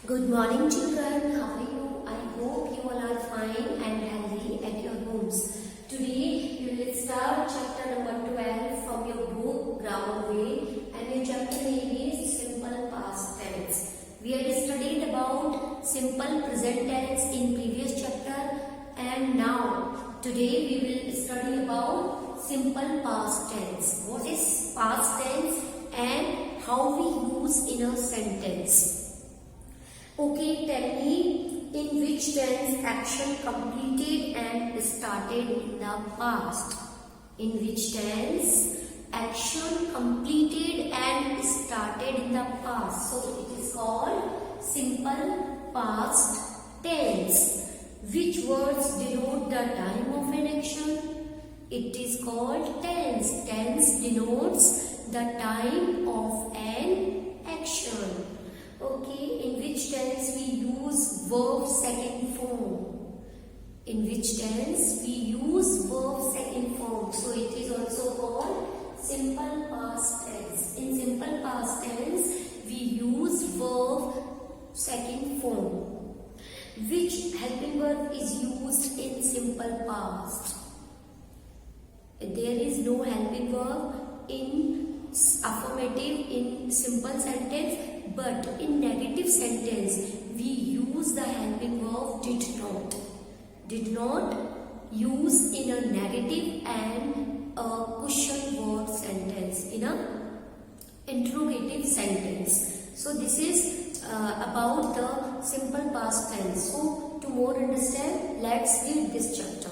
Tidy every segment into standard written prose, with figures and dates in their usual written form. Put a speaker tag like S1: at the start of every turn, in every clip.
S1: Good morning, children. How are you? I hope you all are fine and healthy at your homes. Today, you will start chapter number 12 from your book Grammar Way, and your chapter name is Simple Past Tense. We had studied about simple present tense in previous chapter, and now today we will study about simple past tense. What is past tense and how we use in a sentence? Okay, tell me in which tense action completed and started in the past. In which tense action completed and started in the past. So it is called simple past tense. Which words denote the time of an action? It is called tense. Tense denotes the time of an action. Okay, in which tense we use verb second form? In which tense we use verb second form? So it is also called simple past tense. In simple past tense we use verb second form. Which helping verb is used in simple past? There is no helping verb in affirmative in simple sentence, but in negative sentence we use the helping verb did not. Did not use in a negative and a question word sentence, in a interrogative sentence. So this is about the simple past tense. So to more understand, let's read this chapter.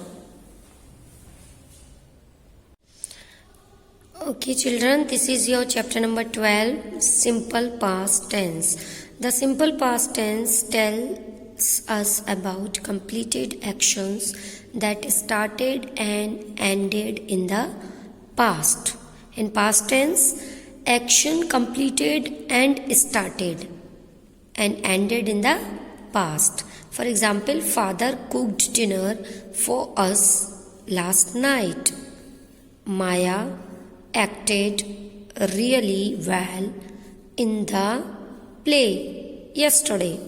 S1: Okay children, this is your chapter number 12, simple past tense. The simple past tense tells us about completed actions that started and ended in the past. In past tense, action completed and started and ended in the past. For example, father cooked dinner for us last night. Maya acted really well in the play yesterday.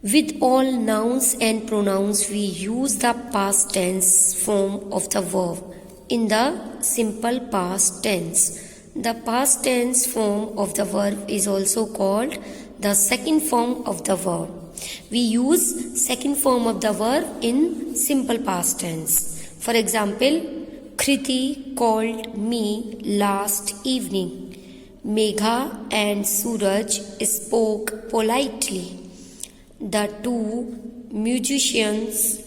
S1: With all nouns and pronouns, we use the past tense form of the verb in the simple past tense. The past tense form of the verb is also called the second form of the verb. We use second form of the verb in simple past tense. For example, Kriti called me last evening. Megha and Suraj spoke politely. The two musicians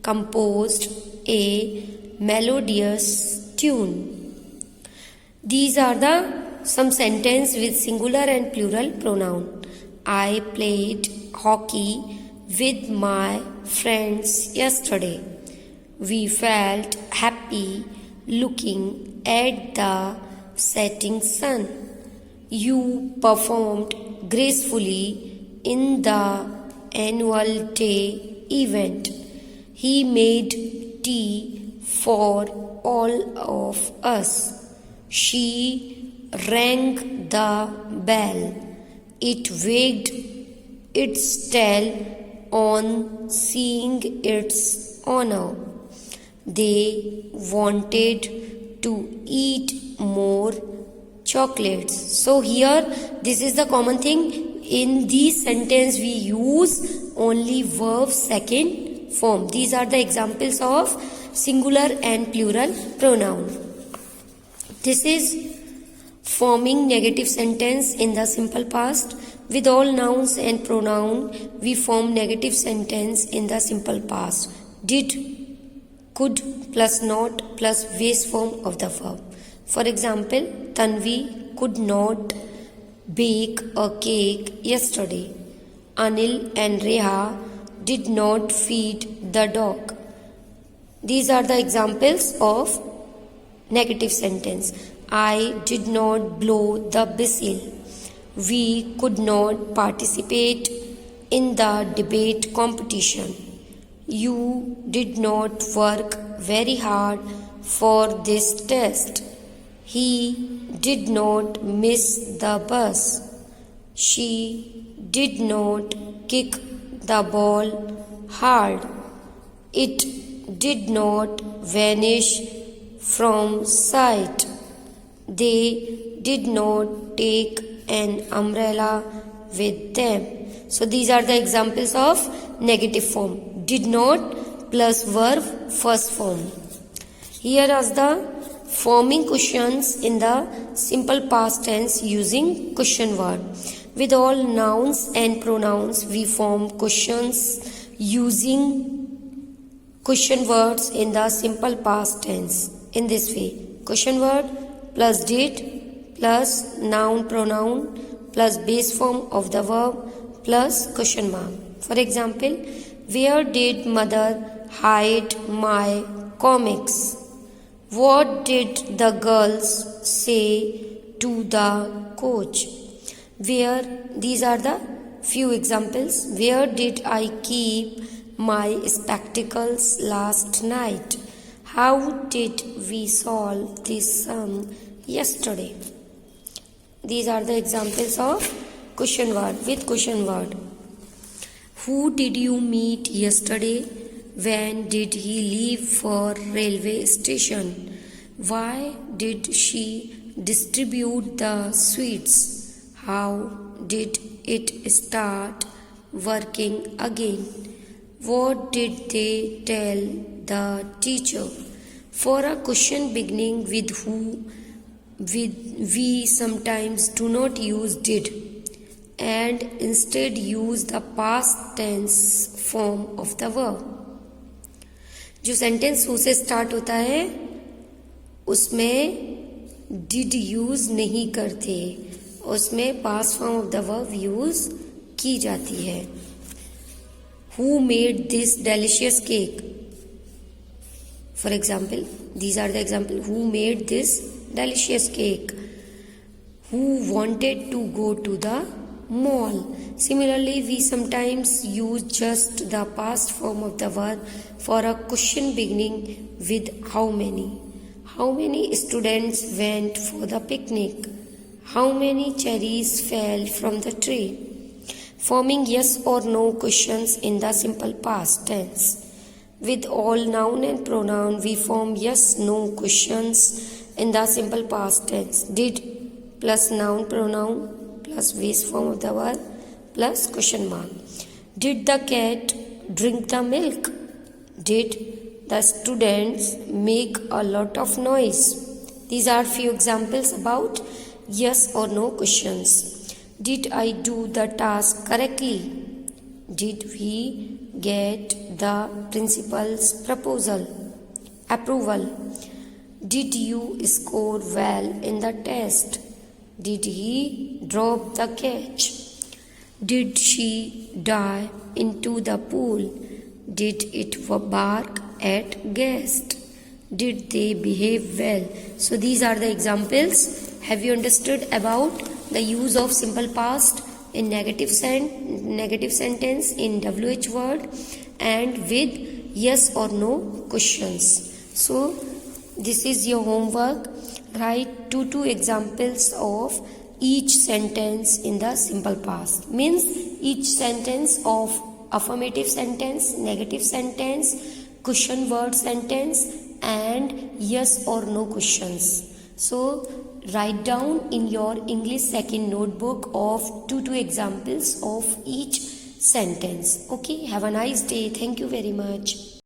S1: composed a melodious tune. These are some sentences with singular and plural pronoun. I played hockey with my friends yesterday. We felt happy looking at the setting sun. You performed gracefully in the annual day event. He made tea for all of us. She rang the bell. It wagged its tail on seeing its owner. They wanted to eat more chocolates. So here, this is the common thing. In these sentences, we use only verb second form. These are the examples of singular and plural pronoun. This is forming negative sentence in the simple past. With all nouns and pronoun, we form negative sentence in the simple past. Did, could plus not plus base form of the verb. For example, Tanvi could not bake a cake yesterday. Anil and Reha did not feed the dog. These are the examples of negative sentence. I did not blow the whistle. We could not participate in the debate competition. You did not work very hard for this test. He did not miss the bus. She did not kick the ball hard. It did not vanish from sight. They did not take an umbrella with them. So these are the examples of negative form. Did not plus verb first form. Here are the forming questions in the simple past tense using question word. With all nouns and pronouns, we form questions using question words in the simple past tense. In this way, question word plus did plus noun pronoun plus base form of the verb plus question mark. For example, where did mother hide my comics? What did the girls say to the coach? Where, these are the few examples. Where did I keep my spectacles last night? How did we solve this sum yesterday? These are the examples of question word with question word. Who did you meet yesterday? When did he leave for railway station? Why did she distribute the sweets? How did it start working again? What did they tell the teacher? For a question beginning with who, we sometimes do not use did and instead use the past tense form of the verb. जो sentence who से start होता है उसमें did use नहीं करते, उसमें past form of the verb use की जाती है. Who made this delicious cake? For example, these are the example. Who made this delicious cake? Who wanted to go to the mall? Similarly, we sometimes use just the past form of the verb for a question beginning with how many. How many students went for the picnic? How many cherries fell from the tree? Forming yes or no questions in the simple past tense. With all noun and pronoun, we form yes no questions in the simple past tense. Did plus noun pronoun plus base form of the verb plus question mark. Did the cat drink the milk? Did the students make a lot of noise? These are few examples about yes or no questions. Did I do the task correctly? Did we get the principal's approval? Did you score well in the test? Did he drop the catch? Did she dive into the pool? Did it bark at guests? Did they behave well? So these are the examples. Have you understood about the use of simple past in negative sentence in WH word and with yes or no questions? So this is your homework. Write two examples of each sentence in the simple past. Means each sentence of affirmative sentence, negative sentence, question word sentence and yes or no questions. So write down in your English second notebook of two examples of each sentence. Okay, have a nice day. Thank you very much.